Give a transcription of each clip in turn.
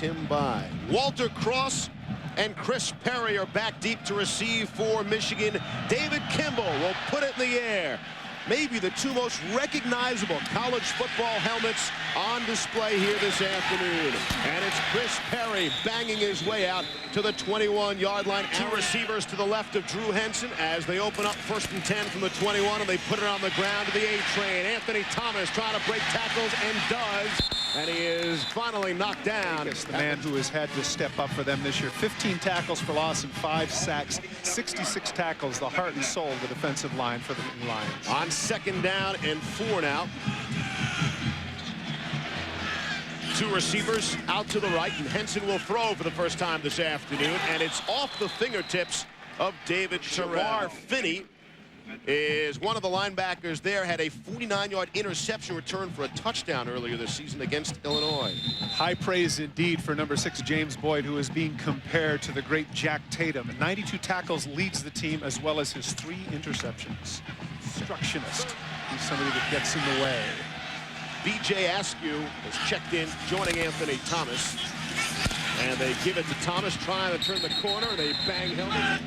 him by. Walter Cross and Chris Perry are back deep to receive for Michigan. David Kimball will put it in the air. Maybe the two most recognizable college football helmets on display here this afternoon. And it's Chris Perry banging his way out to the 21-yard line. Two receivers to the left of Drew Henson as they open up 1st and 10 from the 21, and they put it on the ground to the A train. Anthony Thomas trying to break tackles and does. And he is finally knocked down. It's the man who has had to step up for them this year. 15 tackles for loss and 5 sacks. 66 tackles, the heart and soul of the defensive line for the Lions. On 2nd down and 4 now. Two receivers out to the right, and Henson will throw for the first time this afternoon, and it's off the fingertips of David Terrell. Finney is one of the linebackers there, had a 49-yard interception return for a touchdown earlier this season against Illinois. High praise indeed for number 6 James Boyd, who is being compared to the great Jack Tatum. 92 tackles, leads the team, as well as his 3 interceptions. Obstructionist. He's somebody that gets in the way. B.J. Askew has checked in, joining Anthony Thomas. And they give it to Thomas, trying to turn the corner, and they bang helmet.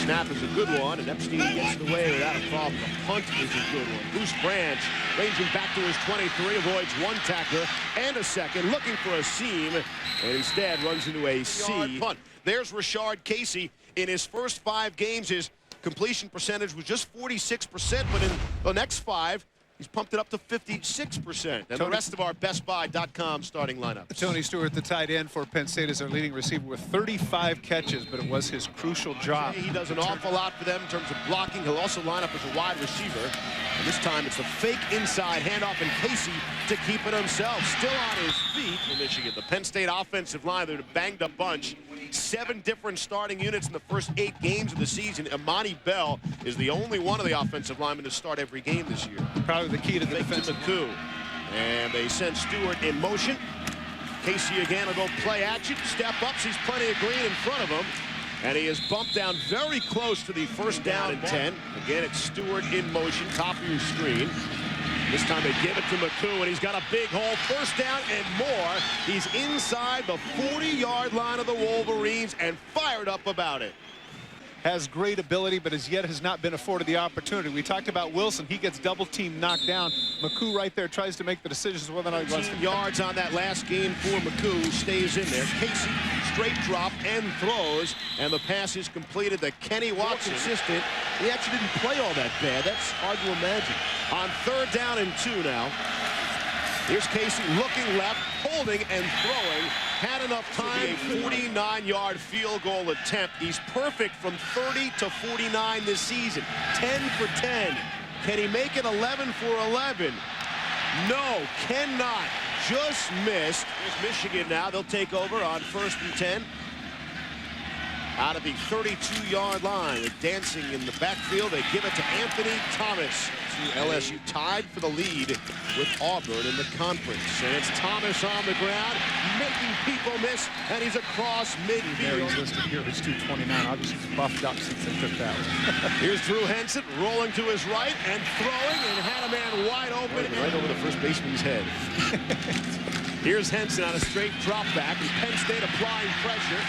Snap is a good one, and Epstein gets in the way without a problem. The punt is a good one. Bruce Branch, ranging back to his 23, avoids 1 tackler and a second, looking for a seam, and instead runs into a C. Punt. There's Rashard Casey. In his first 5 games, his completion percentage was just 46%, but in the next 5, he's pumped it up to 56%. And the rest of our BestBuy.com starting lineup. Tony Stewart, the tight end for Penn State, is our leading receiver with 35 catches, but it was his crucial job. He does an awful lot for them in terms of blocking. He'll also line up as a wide receiver. And this time it's a fake inside handoff, and Casey to keep it himself. Still on his feet for Michigan. The Penn State offensive line, they're a banged up bunch. 7 different starting units in the first 8 games of the season. Imani Bell is the only one of the offensive linemen to start every game this year. Probably the key to the defense. McCoo. And they send Stewart in motion. Casey again will go play action. Step up, sees plenty of green in front of him. And he is bumped down very close to the 1st down and 10. Again, it's Stewart in motion, top of your screen. This time they give it to McCoo, and he's got a big hole. 1st down and more. He's inside the 40-yard line of the Wolverines and fired up about it. Has great ability, but as yet has not been afforded the opportunity. We talked about Wilson. He gets double team knocked down. McCoo right there tries to make the decisions whether or not he wants to. Yards on that last game for McCoo. Stays in there. Casey straight drop and throws, and the pass is completed to Kenny Watson. Consistent. He actually didn't play all that bad. That's hard to imagine. On 3rd down and 2 now. Here's Casey looking left, holding and throwing. Had enough time. A 49-yard field goal attempt. He's perfect from 30 to 49 this season. 10 for 10. Can he make it 11 for 11? No, cannot. Just missed. Here's Michigan now. They'll take over on 1st and 10. Out of the 32-yard line. They're dancing in the backfield. They give it to Anthony Thomas. LSU tied for the lead with Auburn in the conference. And it's Thomas on the ground, making people miss, and he's across midfield. He's listed here. He's 229. Obviously, he's buffed up since they took that one. Here's Drew Henson rolling to his right and throwing, and had a man wide open. Right over the first baseman's head. Here's Henson on a straight drop back, and Penn State applying pressure.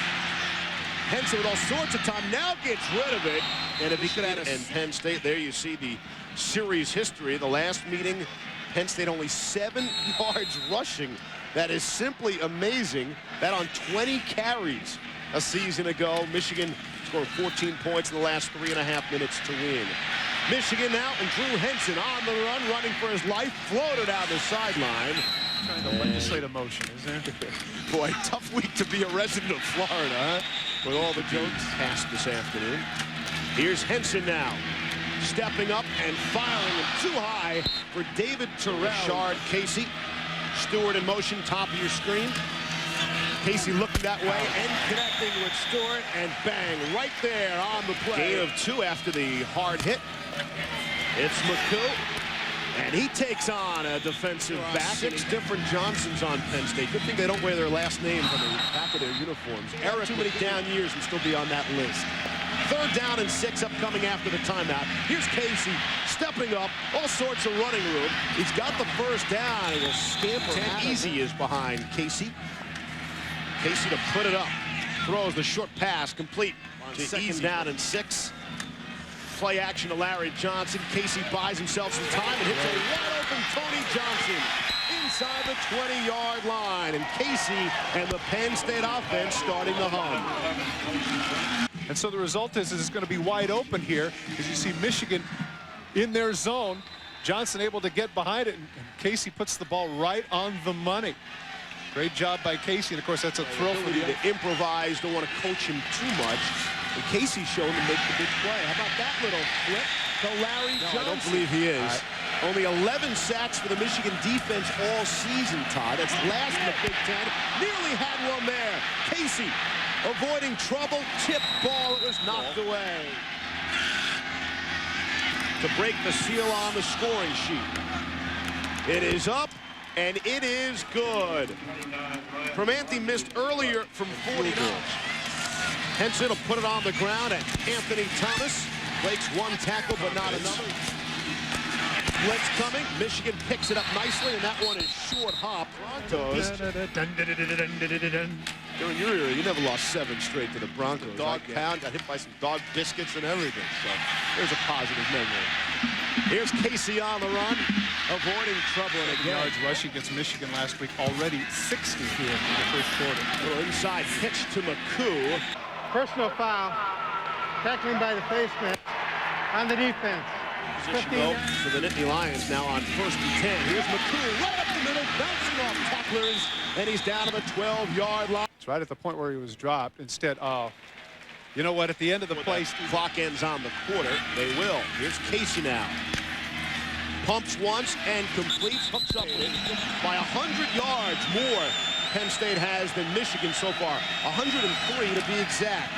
Henson with all sorts of time, now gets rid of it. And if he could have, and Penn State, there you see the series history. The last meeting, Penn State only 7 yards rushing. That is simply amazing. That on 20 carries a season ago. Michigan scored 14 points in the last 3.5 minutes to win. Michigan now, and Drew Henson on the run, running for his life, floated out the sideline. Trying to legislate emotion, is there? Boy, tough week to be a resident of Florida, huh? With all the jokes passed this afternoon. Here's Henson now, stepping up and firing too high for David Terrell. Rashard Casey, Stewart in motion, top of your screen. Casey looking that way and connecting with Stewart, and bang, right there on the play. Gain of 2 after the hard hit. It's McCoo. And he takes on a defensive back. 6 different Johnsons on Penn State. Good thing they don't wear their last names on the back of their uniforms. Eric, too many down years and still be on that list. 3rd down and 6 upcoming after the timeout. Here's Casey stepping up, all sorts of running room. He's got the 1st down, and will scamper. 10 easy is behind Casey. Casey to put it up. Throws the short pass complete to 2nd down and 6. Play action to Larry Johnson. Casey buys himself some time and hits a wide open Tony Johnson inside the 20-yard line. And Casey and the Penn State offense starting to hum. And so the result is it's going to be wide open here, as you see Michigan in their zone. Johnson able to get behind it, and Casey puts the ball right on the money. Great job by Casey, and of course that's a thrill for to improvise. Don't want to coach him too much. And Casey's shown to make the big play. How about that little flip to Larry Johnson? I don't believe he is. Only 11 sacks for the Michigan defense all season, Todd. That's last in the Big Ten. Nearly had one there. Casey avoiding trouble. Tip ball. It was knocked away. To break the seal on the scoring sheet. It is up, and it is good. Permanente missed earlier from 40 yards. Henson will put it on the ground, and Anthony Thomas breaks one tackle, but not another. Blitz coming. Michigan picks it up nicely, and that one is short hop. Broncos. During your era, you never lost 7 straight to the Broncos. Dog pound, got hit by some dog biscuits and everything. So there's a positive memory. Here's Casey on the run, avoiding trouble. And again, yards rushing against Michigan last week, already 60 here in the 1st quarter. Little inside pitch to McCoo. Personal foul, tackling by the face mask on the defense. Position go for the Nittany Lions now on 1st and 10. Here's McCoo right up the middle, bouncing off tacklers, and he's down to the 12-yard line. It's right at the point where he was dropped. Instead, you know what? At the end of the play, clock ends on the quarter. They will. Here's Casey now. Pumps once and completes. Hooks up by 100 yards more. Penn State has than Michigan so far. 103 to be exact.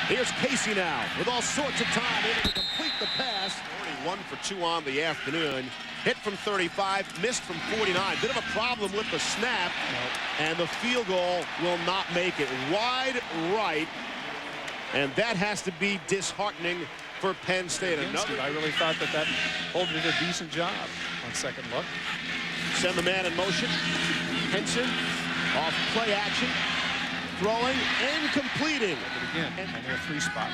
Here's Casey now with all sorts of time able to complete the pass. Already 1 for 2 on the afternoon. Hit from 35, missed from 49. Bit of a problem with the snap, and the field goal will not make it. Wide right, and that has to be disheartening for Penn State. I really thought that Holden did a decent job on second look. Send the man in motion. Henson off play action, throwing and completing. Again, and their 3 spot.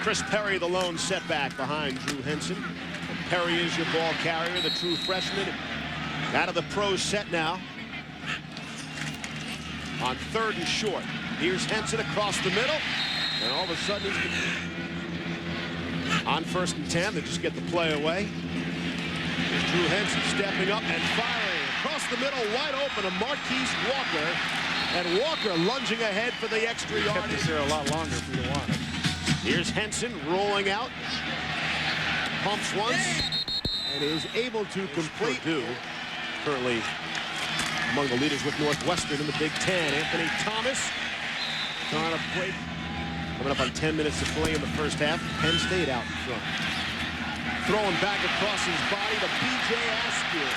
Chris Perry, the lone setback behind Drew Henson. And Perry is your ball carrier, the true freshman. Out of the pro set now. On 3rd and short. Here's Henson across the middle. And all of a sudden, on 1st and 10, they just get the play away. Here's Drew Henson stepping up and firing. Across the middle, wide open to Marquise Walker. And Walker lunging ahead for the extra yard. Kept this there a lot longer if we don't want it. Here's Henson rolling out. Pumps once and is able to complete. Currently among the leaders with Northwestern in the Big Ten. Anthony Thomas trying to break. Coming up on 10 minutes to play in the 1st half. Penn State out in front. Throwing back across his body to B.J. Askew.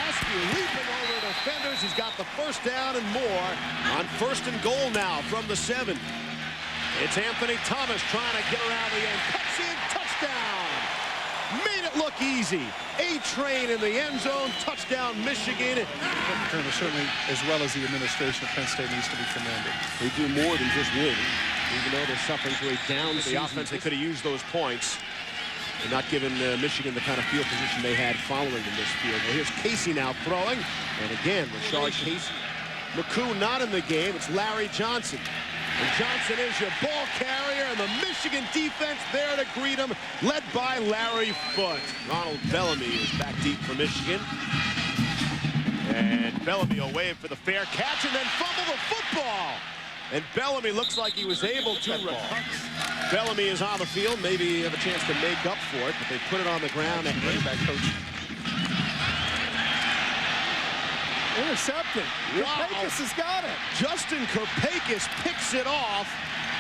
Askew leaping over defenders. He's got the 1st down and more on 1st and goal now from the 7. It's Anthony Thomas trying to get around the end. Cuts in, touchdown. Made it look easy. A-train in the end zone. Touchdown, Michigan. Paterno certainly, as well as the administration of Penn State, needs to be commended. They do more than just win. Even though they're suffering through a down season. The offense, they could have used those points. They're not giving Michigan the kind of field position they had following in this field. Well, here's Casey now throwing. And again, Rashard Casey. McCoo not in the game. It's Larry Johnson. And Johnson is your ball carrier, and the Michigan defense there to greet him, led by Larry Foote. Ronald Bellamy is back deep for Michigan. And Bellamy will wave for the fair catch and then fumble the football. And Bellamy looks like he was able to recover. Bellamy is on the field. Maybe have a chance to make up for it, but they put it on the ground. And running back coach. Intercepted. Wow. Kirpakis has got it. Justin Kirpakis picks it off.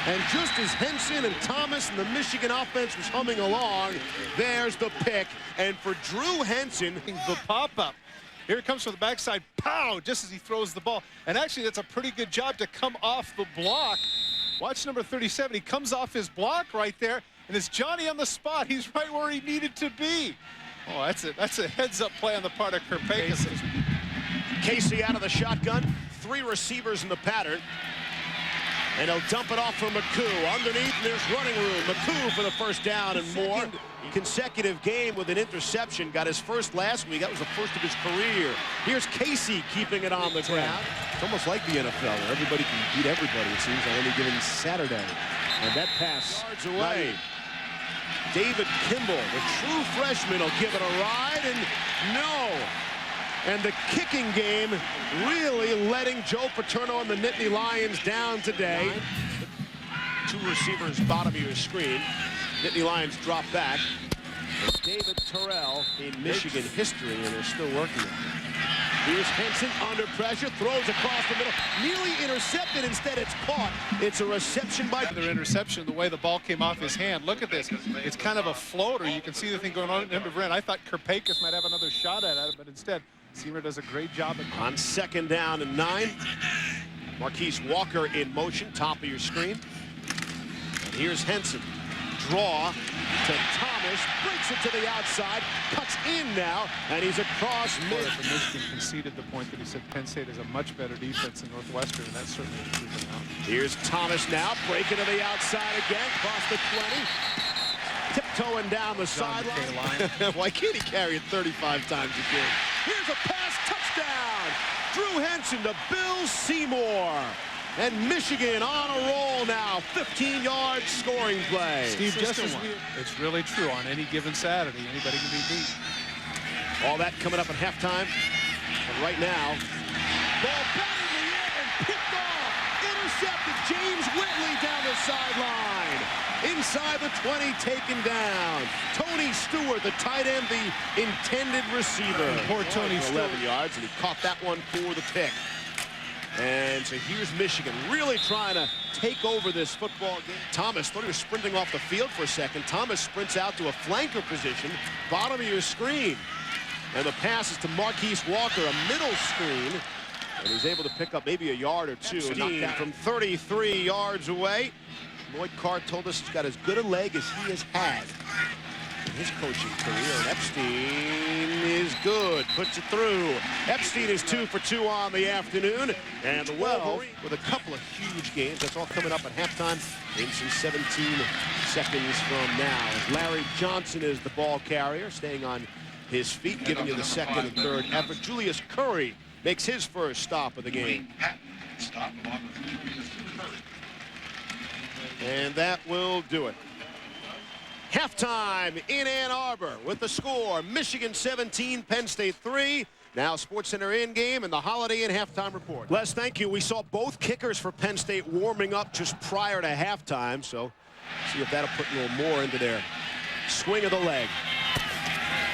And just as Henson and Thomas and the Michigan offense was humming along, there's the pick. And for Drew Henson, the pop-up. Here it comes from the backside, pow, just as he throws the ball. And actually, that's a pretty good job to come off the block. Watch number 37. He comes off his block right there and it's Johnny on the spot. He's right where he needed to be. Oh, that's a heads-up play on the part of Casey. Casey out of the shotgun. 3 receivers in the pattern. And he'll dump it off for McCoo. Underneath, there's running room. McCoo for the first down and more. Consecutive game with an interception. Got his first last week. That was the first of his career. Here's Casey keeping it on the ground. It's almost like the NFL where everybody can beat everybody, it seems, on any given Saturday. And that pass yards away. David Kimball, the true freshman, will give it a ride, and no. And the kicking game really letting Joe Paterno and the Nittany Lions down today. 2 receivers bottom of your screen. Nittany Lions drop back. And David Terrell in Michigan history, and they're still working on it. Here's Henson under pressure, throws across the middle, nearly intercepted. Instead, it's caught. It's a reception by... Their interception, the way the ball came off his hand. Look at this. It's kind of a floater. You can see the thing going on at the end of end. I thought Karpakis might have another shot at it, but instead, Seamer does a great job. On 2nd down and 9, Marquise Walker in motion, top of your screen. And here's Henson. Draw to Thomas, breaks it to the outside, cuts in now, and he's across mid. Michigan conceded the point that he said Penn State is a much better defense than Northwestern, and that's certainly proven out. Here's Thomas now, breaking to the outside again, across the 20. Tiptoeing down the sideline. Why can't he carry it 35 times a game? Here's a pass, touchdown! Drew Henson to Bill Seymour. And Michigan on a roll now, 15-yard scoring play. Steve, just as it's really true on any given Saturday, anybody can be beat. All that coming up at halftime. And right now, ball batted in the air and picked off. Intercepted. James Whitley down the sideline. Inside the 20, taken down. Tony Stewart, the tight end, the intended receiver. Poor Tony Stewart. 11 yards, and he caught that one for the pick. And so here's Michigan really trying to take over this football game. Thomas thought he was sprinting off the field for a second. Thomas sprints out to a flanker position, bottom of your screen. And the pass is to Marquise Walker, a middle screen. And he's able to pick up maybe a yard or two. From 33 yards away. Lloyd Carr told us he's got as good a leg as he has had in his coaching career. And Epstein is good, puts it through. Epstein is 2 for 2 on the afternoon. And the Wolverines with a couple of huge games. That's all coming up at halftime in some 17 seconds from now. Larry Johnson is the ball carrier, staying on his feet, giving you the second and third effort. Julius Curry makes his first stop of the game. And that will do it. Halftime in Ann Arbor with the score, Michigan 17, Penn State 3. Now SportsCenter in game and the Holiday Inn halftime report. Les, thank you. We saw both kickers for Penn State warming up just prior to halftime, so see if that'll put a little more into their swing of the leg.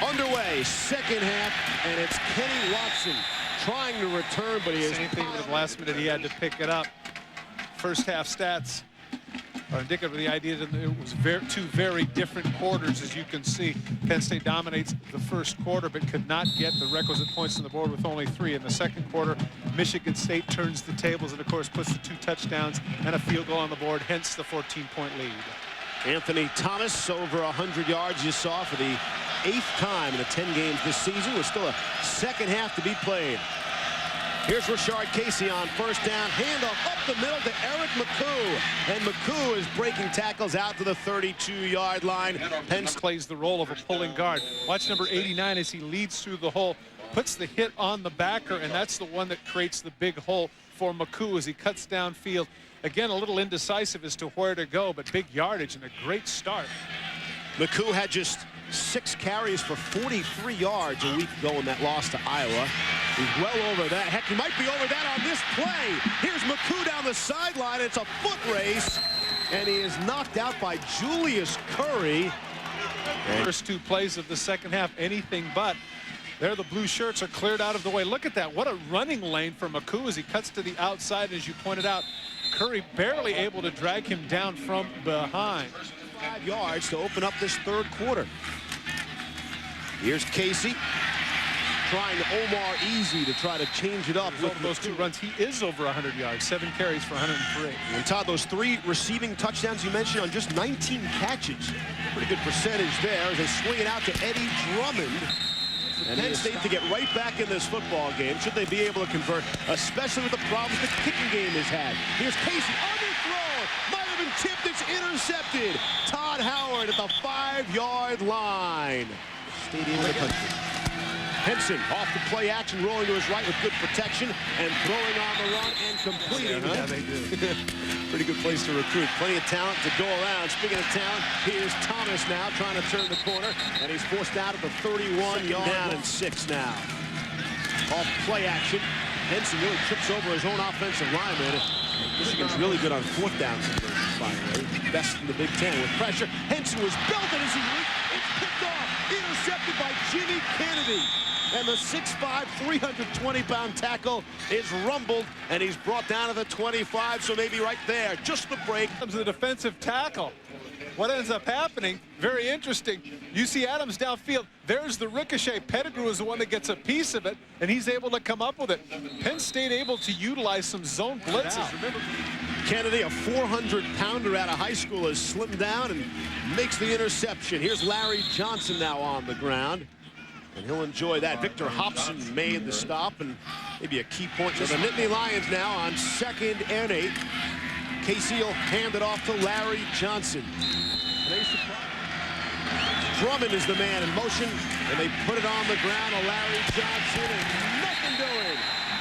Underway, second half, and it's Kenny Watson trying to return, but he is... Same thing with the last minute, he had to pick it up. First half stats are indicative of the idea that it was two very different quarters. As you can see, Penn State dominates the first quarter but could not get the requisite points on the board with only 3. In the second quarter, Michigan State turns the tables and, of course, puts the 2 touchdowns and a field goal on the board, hence the 14-point lead. Anthony Thomas, over 100 yards you saw for the 8th time in the 10 games this season, with still a second half to be played. Here's Rashard Casey on first down. Handoff up the middle to Eric McCoo. And McCoo is breaking tackles out to the 32-yard line. Penn plays the role of a pulling guard. Watch number 89 as he leads through the hole, puts the hit on the backer, and that's the one that creates the big hole for McCoo as he cuts downfield. Again, a little indecisive as to where to go, but big yardage and a great start. McCoo had just 6 carries for 43 yards a week ago in that loss to Iowa. He's well over that. Heck, he might be over that on this play. Here's McCoo down the sideline. It's a foot race, and he is knocked out by Julius Curry. First 2 plays of the second half, anything but. There, the blue shirts are cleared out of the way. Look at that. What a running lane for McCoo as he cuts to the outside. As you pointed out, Curry barely able to drag him down from behind. 5 yards to open up this third quarter. Here's Casey. trying Omar Easy to try to change it up. With those 2 runs, he is over 100 yards, 7 carries for 103. And Todd, those 3 receiving touchdowns you mentioned on just 19 catches. Pretty good percentage there as they swing it out to Eddie Drummond. And Penn State to get right back in this football game, should they be able to convert, especially with the problems the kicking game has had. Here's Casey, underthrow, might have been tipped, it's intercepted. Todd Howard at the 5-yard line. Stadium in the country. Henson off the play action, rolling to his right with good protection and throwing on the run and completing. Yeah, they do. Pretty good place to recruit. Plenty of talent to go around. Speaking of talent, here's Thomas now trying to turn the corner, and he's forced out at the 31-yard down and 6 now. Off play action. Henson really trips over his own offensive lineman. Michigan's really good on 4th down conversions, by the way. Best in the Big Ten with pressure. Henson was belted as he reached. It's picked off. Intercepted by Jimmy Kennedy. And the 6'5", 320-pound tackle is rumbled, and he's brought down to the 25, so maybe right there, just the break. Comes the defensive tackle. What ends up happening, very interesting, you see Adams downfield, there's the ricochet. Pettigrew is the one that gets a piece of it, and he's able to come up with it. Penn State able to utilize some zone blitzes. Remember, Kennedy, a 400-pounder out of high school, has slimmed down and makes the interception. Here's Larry Johnson now on the ground, and he'll enjoy that. Victor Hobson made the stop, and maybe a key point for the Nittany Lions now on 2nd and 8. Casey will hand it off to Larry Johnson. Drummond is the man in motion, and they put it on the ground to Larry Johnson, and nothing doing.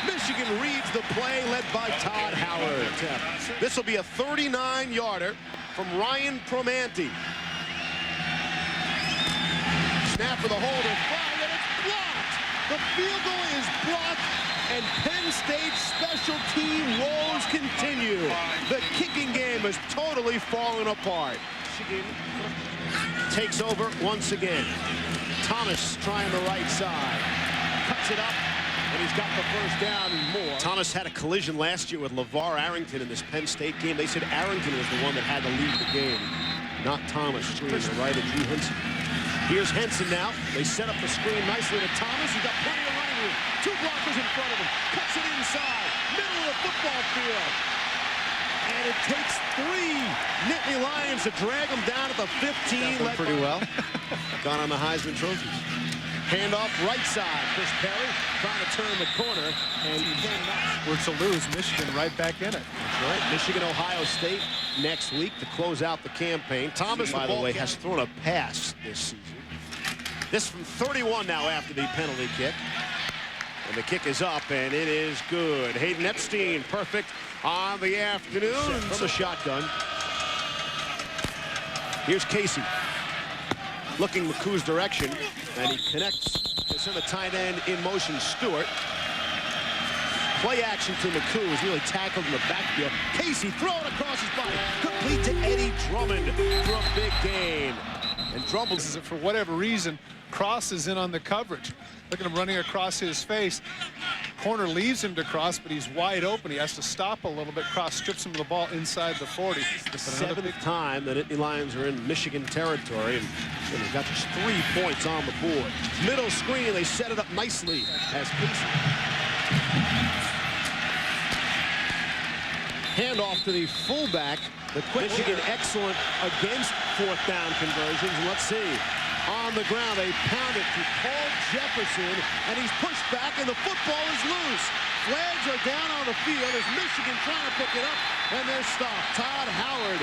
Michigan reads the play, led by Todd Howard. This will be a 39-yarder from Ryan Promanti. Snap for the holder, five, and it's blocked. The field goal is blocked, and Penn State's special team woes continue. The kicking game has totally fallen apart. Michigan takes over once again. Thomas trying the right side. Cuts it up, and he's got the first down and more. Thomas had a collision last year with LeVar Arrington in this Penn State game. They said Arrington was the one that had to lead the game, not Thomas. Screen to the right of Drew Henson. Here's Henson now. They set up the screen nicely to Thomas. He's got plenty of running room. 2 blockers in front of him. Cuts it inside. Middle of the football field. And it takes 3 Nittany Lions to drag them down at the 15. Led pretty well. Gone on the Heisman trophies. Handoff right side. Chris Perry trying to turn the corner. And We're to lose. Michigan right back in it. That's right. Michigan, Ohio State next week to close out the campaign. Thomas, by the way, has thrown a pass this season. This from 31 now after the penalty kick. And the kick is up, and it is good. Hayden Epstein, perfect on the afternoon from the shotgun. Here's Casey. Looking McCool's direction, and he connects. It's in the tight end in motion, Stewart. Play action to McCool, who's really tackled in the backfield. Casey throwing across his body. Complete to Eddie Drummond for a big gain. And Drummond, for whatever reason, crosses in on the coverage. Look at him running across his face. Corner leaves him to cross, but he's wide open. He has to stop a little bit. Cross strips him of the ball inside the 40. The 7th time that Nittany Lions are in Michigan territory, and they've got just 3 points on the board. Middle screen, they set it up nicely as Casey. Handoff to the fullback. The Michigan excellent against 4th down conversions. Let's see. On the ground, they pound it to Paul Jefferson, and he's pushed back, and the football is loose. Flags are down on the field as Michigan trying to pick it up, and they're stopped. Todd Howard.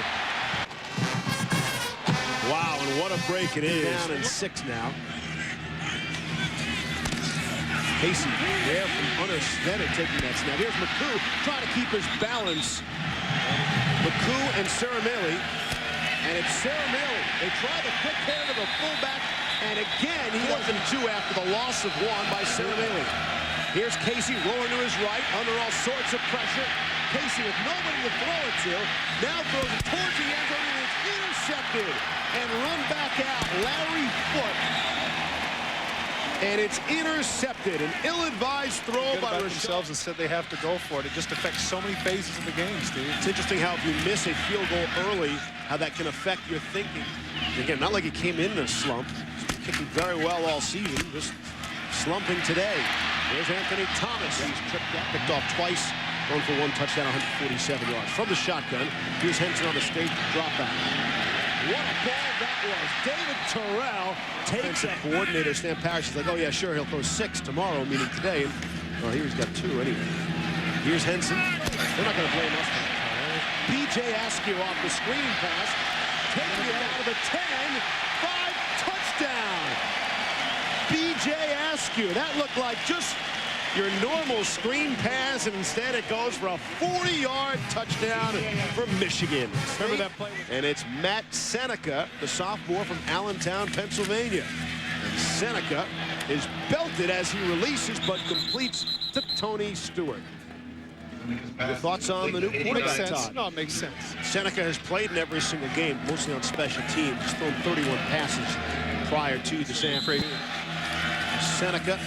Wow, and what a break it is. Down in 6 now. Casey there from under center taking that snap. Here's McCool trying to keep his balance. McCool and Ciaramilli. And it's Ciaramilli. They try the quick hair to the fullback, and again, he wasn't due after the loss of 1 by Ciaramilli. Here's Casey rolling to his right, under all sorts of pressure. Casey with nobody to throw it to, now throws it towards the end zone, and it's intercepted and run back out. Larry Foote. And it's intercepted. An ill-advised throw by themselves and said they have to go for it. It just affects so many phases of the game, Steve. It's interesting how if you miss a field goal early, how that can affect your thinking. Again, not like he came in a slump. He's kicking very well all season. Just slumping today. Here's Anthony Thomas. He's picked off twice, going for one touchdown, 147 yards. From the shotgun, here's Henson on the straight drop back. What a ball that was. David Terrell takes a coordinator. Stan Parrish is like, oh yeah, sure, he'll throw 6 tomorrow, meaning today. And, well, here he's got 2 anyway. Here's Henson. They're not going to blame us for that. B.J. Askew off the screen pass. Taking it out of the 10. 5 touchdown. B.J. Askew. That looked like just your normal screen pass, and instead it goes for a 40-yard touchdown for Michigan. Remember that play? And it's Matt Seneca, the sophomore from Allentown, Pennsylvania. And Seneca is belted as he releases, but completes to Tony Stewart. Your thoughts on the new quarterback, Todd? No, it makes sense. Seneca has played in every single game, mostly on special teams. He's thrown 31 passes prior to the San Francisco. Seneca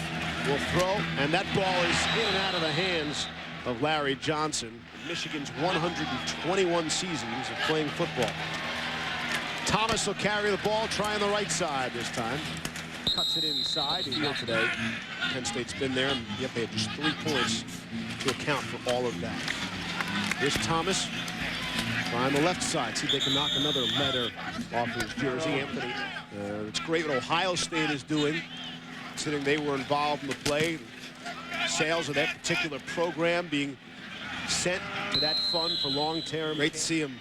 will throw, and that ball is in and out of the hands of Larry Johnson. Michigan's 121 seasons of playing football. Thomas will carry the ball, trying the right side this time. Cuts it inside. Here today, Penn State's been there, and yet they had just 3 points to account for all of that. Here's Thomas on the left side. See if they can knock another letter off his jersey. Anthony, it's great what Ohio State is doing, considering they were involved in the play. Sales of that particular program being sent to that fund for long term. Great to see him.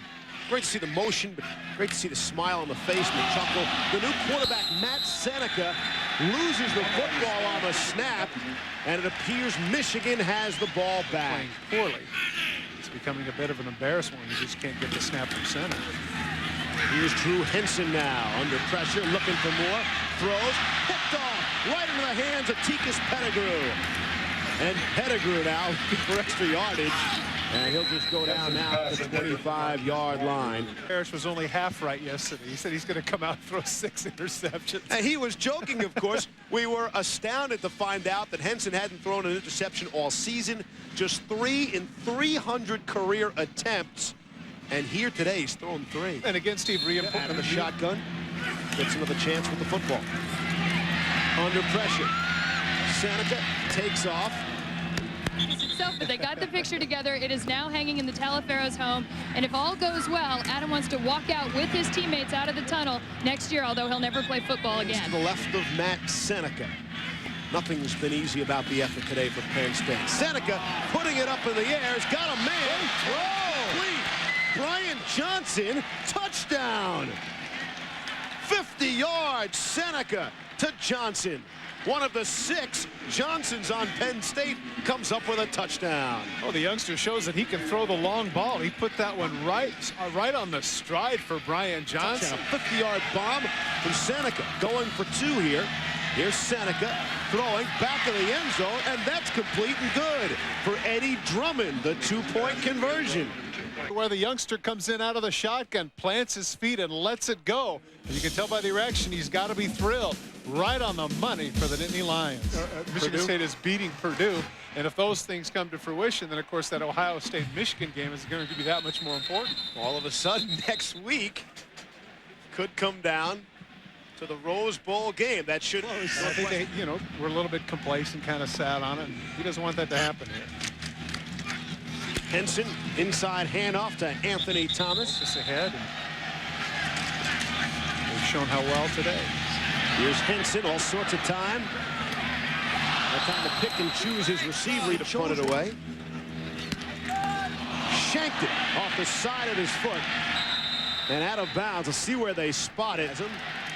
Great to see the motion, but great to see the smile on the face and the chuckle. The new quarterback, Matt Seneca, loses the football on the snap, and it appears Michigan has the ball back. Playing poorly. It's becoming a bit of an embarrassment when you just can't get the snap from center. Here's Drew Henson now, under pressure, looking for more. Throws, picked off, right into the hands of Tikas Pettigrew. And Pettigrew now looking for extra yardage. And he'll just go down now to the 25-yard line. Parrish was only half right yesterday. He said he's going to come out and throw 6 interceptions. And he was joking, of course. We were astounded to find out that Henson hadn't thrown an interception all season. Just 3 in 300 career attempts. And here today, he's thrown 3. And again, Steve, out of the shotgun, gets another chance with the football. Under pressure. Seneca takes off. But they got the picture together. It is now hanging in the Talaferro's home. And if all goes well, Adam wants to walk out with his teammates out of the tunnel next year, although he'll never play football again. To the left of Matt Seneca. Nothing's been easy about the effort today for Penn State. Seneca putting it up in the air. He's got a man. Throw! Brian Johnson, touchdown. 50 yards, Seneca to Johnson. One of the 6 Johnsons on Penn State comes up with a touchdown. Oh, the youngster shows that he can throw the long ball. He put that one right on the stride for Brian Johnson. A 50-yard bomb from Seneca. Going for 2 here. Here's Seneca throwing back of the end zone, and that's complete and good for Eddie Drummond, the 2-point conversion. Where the youngster comes in out of the shotgun, plants his feet, and lets it go. And you can tell by the reaction, he's got to be thrilled. Right on the money for the Nittany Lions. Michigan State is beating Purdue, and if those things come to fruition, then of course that Ohio State-Michigan game is going to be that much more important. All of a sudden, next week could come down to the Rose Bowl game. That should. I think they, we're a little bit complacent, kind of sat on it. He doesn't want that to happen here. Henson, inside handoff to Anthony Thomas. Just ahead. They've shown how well today. Here's Henson, all sorts of time. That time to pick and choose his receiver to punt it away. Shanked it off the side of his foot. And out of bounds. Let's see where they spot it.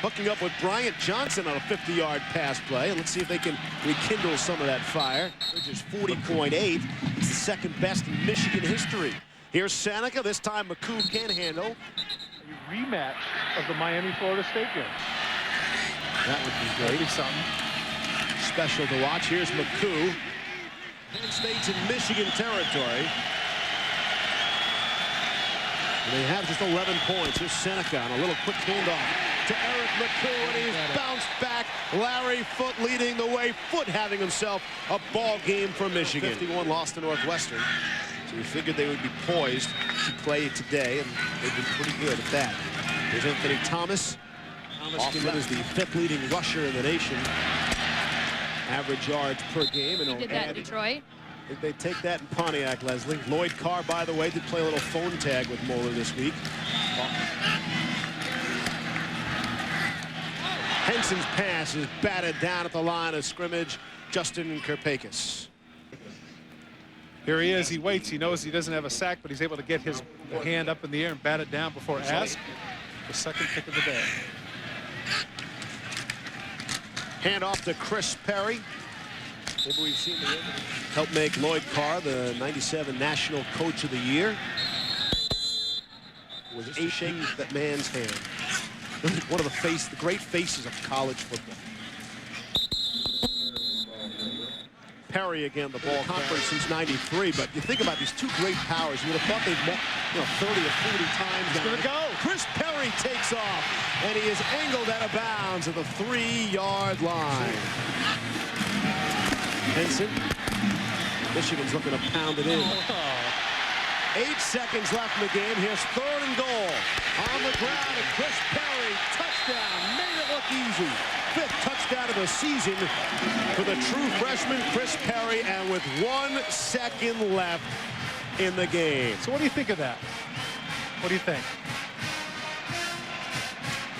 Hooking up with Bryant Johnson on a 50-yard pass play. Let's see if they can rekindle some of that fire. Which is 40.8. It's the second best in Michigan history. Here's Seneca. This time McCoo can handle. A rematch of the Miami-Florida State game. That would be great. That'd be something special to watch. Here's McCoo. Penn State's in Michigan territory. And they have just 11 points. Here's Seneca on a little quick handoff to Eric McCoo, and he's bounced back. Larry Foote leading the way. Foote having himself a ball game for Michigan. 51 lost to Northwestern. So we figured they would be poised to play today, and they've been pretty good at that. Here's Anthony Thomas. Thomas is the 5th leading rusher in the nation. Average yards per game. And He did that in Detroit. They take that in Pontiac, Leslie. Lloyd Carr, by the way, did play a little phone tag with Moeller this week. Henson's pass is batted down at the line of scrimmage. Justin Kirpakis. Here he is. He waits. He knows he doesn't have a sack, but he's able to get his hand up in the air and bat it down before ask. The second pick of the day. Hand off to Chris Perry. Maybe we've seen the help make Lloyd Carr the '97 National Coach of the Year. Was a shake that man's hand. One of the great faces of college football. Perry again, the ball conference since '93. But you think about these two great powers. You would have thought they'd met 30 or 40 times. He's going to go. Chris Perry takes off, and he is angled out of bounds at the 3-yard line. Henson. Michigan's looking to pound it in. 8 seconds left in the game. Here's 3rd and goal. On the ground, and Chris Perry, touchdown. Made it look easy. 5th touchdown of the season for the true freshman Chris Perry, and with 1 second left in the game. So what do you think of that? What do you think?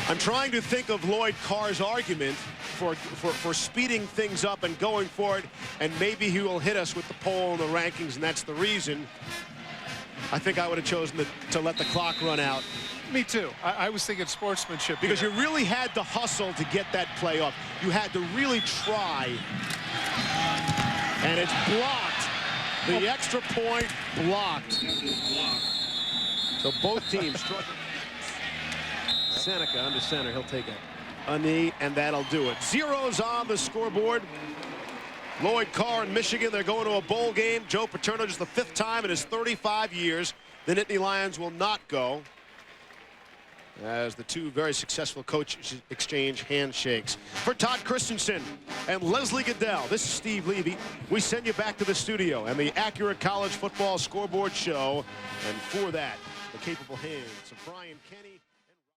I'm trying to think of Lloyd Carr's argument for speeding things up and going for it, and maybe he will hit us with the poll in the rankings, and that's the reason. I think I would have chosen to let the clock run out. Me too. I was thinking sportsmanship. Because you really had to hustle to get that play off. You had to really try. And it's blocked. The extra point blocked. So both teams struggle. Seneca under center. He'll take a knee, and that'll do it. Zeros on the scoreboard. Lloyd Carr in Michigan, they're going to a bowl game. Joe Paterno, just the 5th time in his 35 years. The Nittany Lions will not go, as the two very successful coaches exchange handshakes. For Todd Christensen and Leslie Goodell, this is Steve Levy. We send you back to the studio and the Accurate College Football Scoreboard Show. And for that, the capable hands of Brian Kenny.